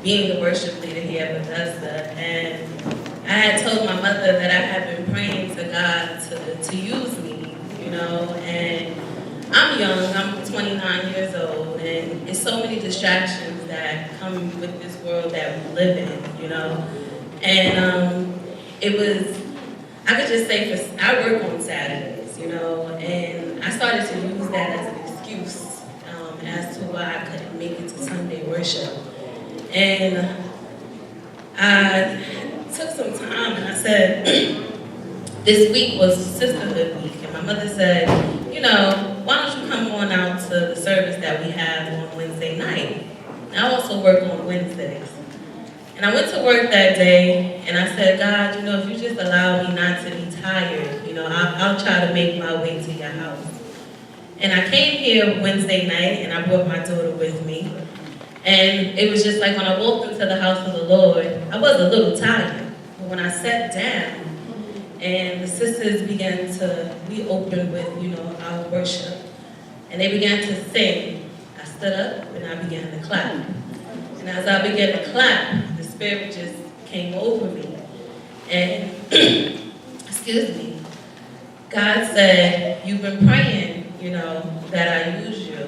being the worship leader here at Bethesda. And I had told my mother that I had been praying to God to use me, you know, and I'm young, I'm 29 years old, and it's so many distractions that come with this world that we live in, you know. And it was, I could just say, I work on Saturdays, you know, and I started to use that as an excuse as to why I couldn't make it to Sunday worship. And I took some time and I said, this week was Sisterhood week, and my mother said, you know, why don't you come on out to the service that we have on Wednesday night? And I also work on Wednesdays. And I went to work that day, and I said, God, you know, if you just allow me not to be tired, you know, I'll try to make my way to your house. And I came here Wednesday night, and I brought my daughter with me. And it was just like when I walked into the house of the Lord, I was a little tired. But when I sat down, and the sisters began to, we opened with, you know, our worship. And they began to sing. I stood up, and I began to clap. And as I began to clap, the Spirit just came over me. And, excuse me, God said, you've been praying, you know, that I use you.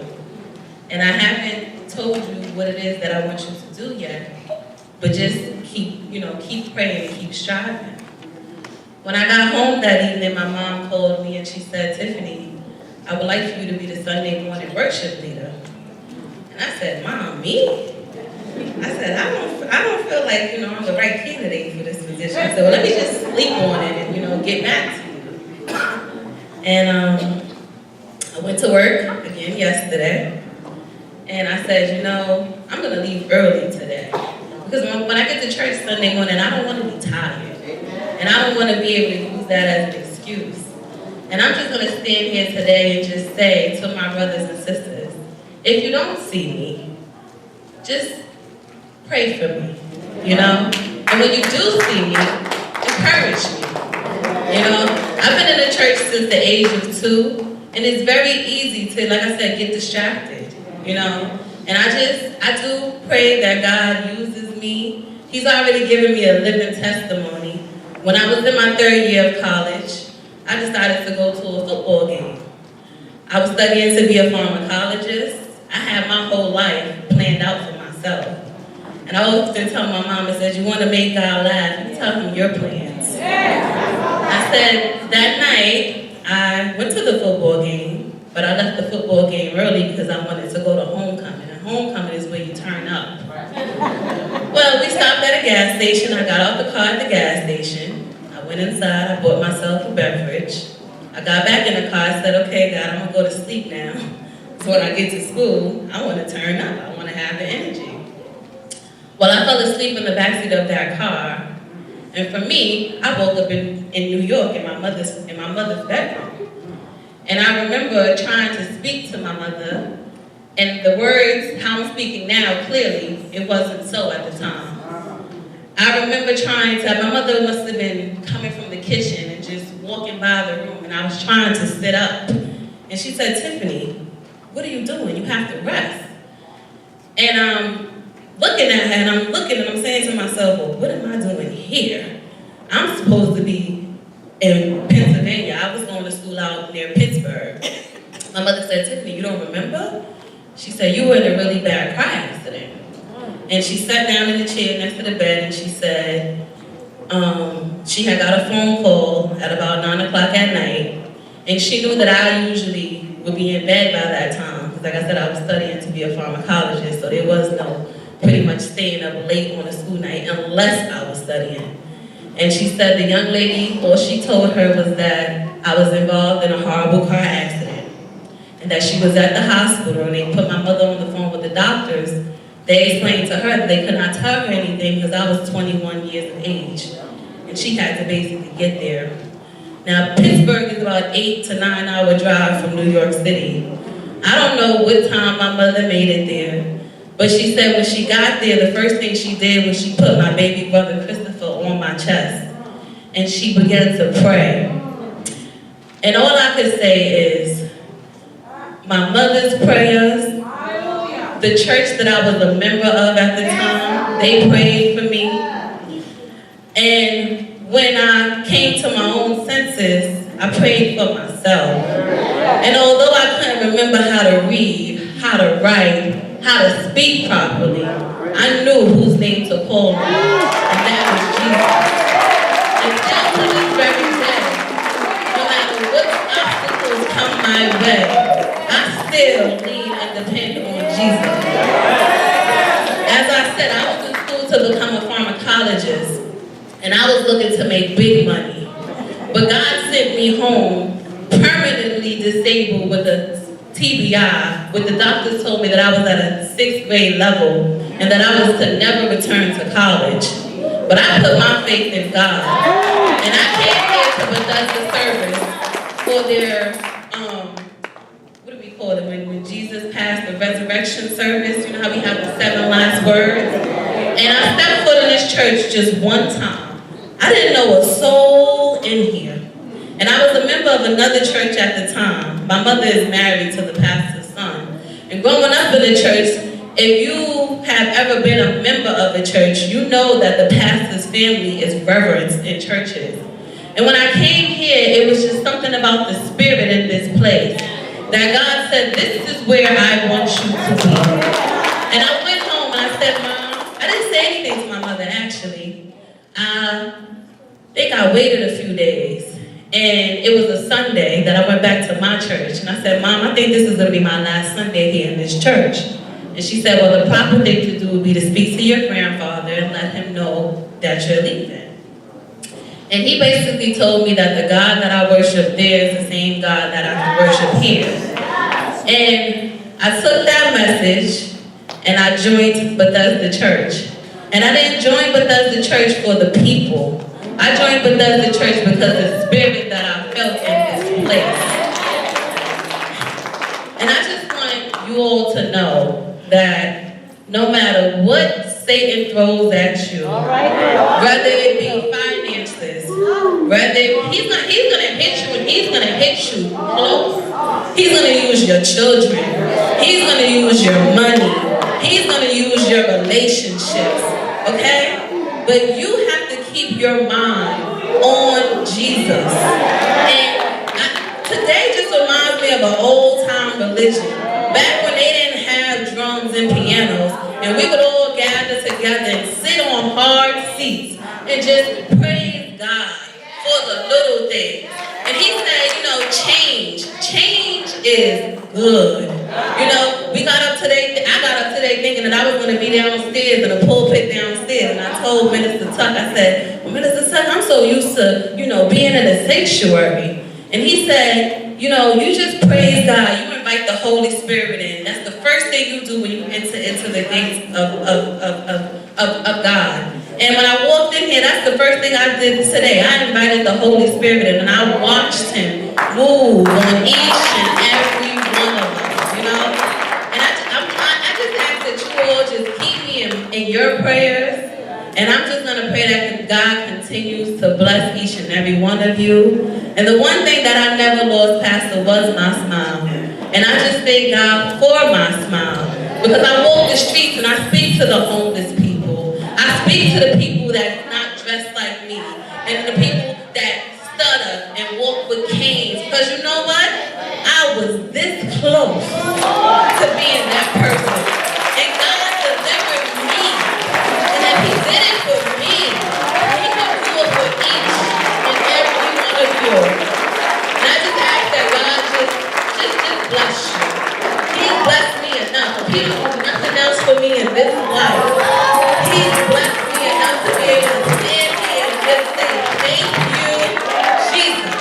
And I haven't told you what it is that I want you to do yet. But just keep, you know, keep praying, keep striving. When I got home that evening, my mom called me and she said, Tiffany, I would like for you to be the Sunday morning worship leader. And I said, Mom, me? I said, I don't feel like, you know, I'm the right candidate for this position. I said, well, let me just sleep on it and, you know, get back to you. And I went to work again yesterday. And I said, you know, I'm going to leave early today. Because when I get to church Sunday morning, I don't want to be tired. And I don't want to be able to use that as an excuse. And I'm just going to stand here today and just say to my brothers and sisters, if you don't see me, just pray for me, you know? And when you do see me, encourage me, you know? I've been in the church since the age of 2, and it's very easy to, like I said, get distracted, you know? And I do pray that God uses me. He's already given me a living testimony. When I was in my 3rd year of college, I decided to go to a football game. I was studying to be a pharmacologist. I had my whole life planned out for myself. And I often tell my mom, I said, you want to make God laugh, you tell him your plans. I said, that night, I went to the football game, but I left the football game early because I wanted to go to homecoming. And homecoming is where you turn up. Well, we stopped at a gas station. I got out the car at the gas station. I went inside, I bought myself a beverage. I got back in the car, I said, okay, God, I'm going to go to sleep now. So when I get to school, I want to turn up. I want to have the energy. Well, I fell asleep in the backseat of that car. And for me, I woke up in New York in my mother's bedroom. And I remember trying to speak to my mother. And the words, how I'm speaking now, clearly, it wasn't so at the time. I remember trying to, my mother must have been coming from the kitchen and just walking by the room, and I was trying to sit up. And she said, Tiffany, what are you doing? You have to rest. And I'm looking at her, and I'm saying to myself, well, what am I doing here? I'm supposed to be in Pennsylvania. I was going to school out near Pittsburgh. My mother said, Tiffany, you don't remember? She said, you were in a really bad car accident. And she sat down in the chair next to the bed and she said, she had got a phone call at about 9 o'clock at night. And she knew that I usually would be in bed by that time. Because like I said, I was studying to be a pharmacologist, so there was no pretty much staying up late on a school night unless I was studying. And she said the young lady, all she told her was that I was involved in a horrible car accident. And that she was at the hospital and they put my mother on the phone with the doctors. They explained to her that they could not tell her anything because I was 21 years of age. And she had to basically get there. Now, Pittsburgh is about 8 to 9 hour drive from New York City. I don't know what time my mother made it there, but she said when she got there, the first thing she did was she put my baby brother Christopher on my chest, and she began to pray. And all I could say is, my mother's prayers, the church that I was a member of at the time, they prayed for me. And when I came to my own senses, I prayed for myself. And although I couldn't remember how to read, how to write, how to speak properly, I knew whose name to call on, and that was Jesus. And still to this very day, no matter what obstacles come my way, I still lean and depend on Jesus. As I said, I was in school to become a pharmacologist, and I was looking to make big money. But God sent me home permanently disabled with a TBI, when the doctors told me that I was at a 6th grade level and that I was to never return to college. But I put my faith in God. And I came here to Bethesda service for their, what do we call it, when Jesus passed, the resurrection service. You know how we have the 7 last words? And I stepped foot in this church just one time. I didn't know a soul in here. And I was a member of another church at the time. My mother is married to the pastor's son. And growing up in the church, if you have ever been a member of a church, you know that the pastor's family is reverenced in churches. And when I came here, it was just something about the spirit in this place. That God said, this is where I want you to be. And I went home and I said, Mom, I didn't say anything to my mother actually. I think I waited a few days. And it was a Sunday that I went back to my church. And I said, Mom, I think this is going to be my last Sunday here in this church. And she said, well, the proper thing to do would be to speak to your grandfather and let him know that you're leaving. And he basically told me that the God that I worship there is the same God that I worship here. And I took that message and I joined Bethesda Church. And I didn't join Bethesda Church for the people. I joined Bethesda Church because of the spirit that I felt in this place. And I just want you all to know that no matter what Satan throws at you, whether it be finances, whether he's gonna hit you and he's gonna hit you close. He's gonna use your children. He's gonna use your money. He's gonna use your relationships. Okay? But you have to keep your mind on Jesus. And today just reminds me of an old-time religion. Back when they didn't have drums and pianos, and we would all gather together and sit on hard seats and just praise God for the little things. And he said, you know, change is good. You know, I got up today thinking that I was going to be downstairs in a pulpit downstairs, and I told Minister Tuck, I said, well, Minister Tuck, I'm so used to, you know, being in a sanctuary. And he said, you know, you just praise God, you invite the Holy Spirit in. That's the first thing you do when you enter into the gates of God. And when I walked in here, that's the first thing I did today. I invited the Holy Spirit in, and I watched him move on each and every one of us, you know? And I just ask that you all just keep me in your prayers. And I'm just going to pray that God continues to bless each and every one of you. And the one thing that I never lost, Pastor, was my smile. And I just thank God for my smile. Because I walk the streets and I speak to the homeless people. I speak to the people that's not dressed like me. And the people that stutter and walk with canes. Because you know what? I was this close to being that person. And God delivered me. And if he did it for me, he can do it for each and every one of you. And I just ask that God just bless you. He's blessed me enough. He don't do nothing else for me in this life. He's blessed me enough to be able to stand here and just say, thank you, Jesus.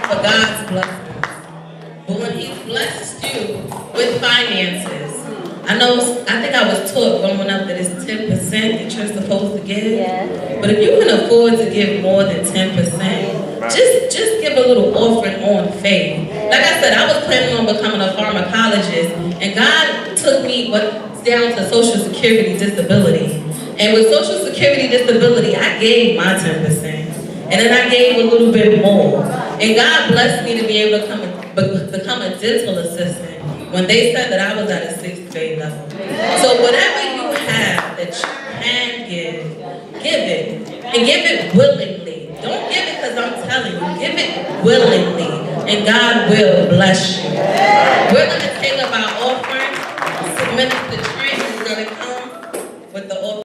For God's blessings. But when he's blessed you with finances, I think I was taught growing up that it's 10% that you're supposed to give. Yeah. But if you can afford to give more than 10%, just give a little offering on faith. Like I said, I was planning on becoming a pharmacologist, and God took me down to Social Security disability. And with Social Security disability, I gave my 10%. And then I gave a little bit more. And God blessed me to be able to become a dental assistant when they said that I was at a 6th grade level. So whatever you have that you can give it. And give it willingly. Don't give it because I'm telling you. Give it willingly. And God will bless you. We're going to take up our offering. Minister Trent is going to come.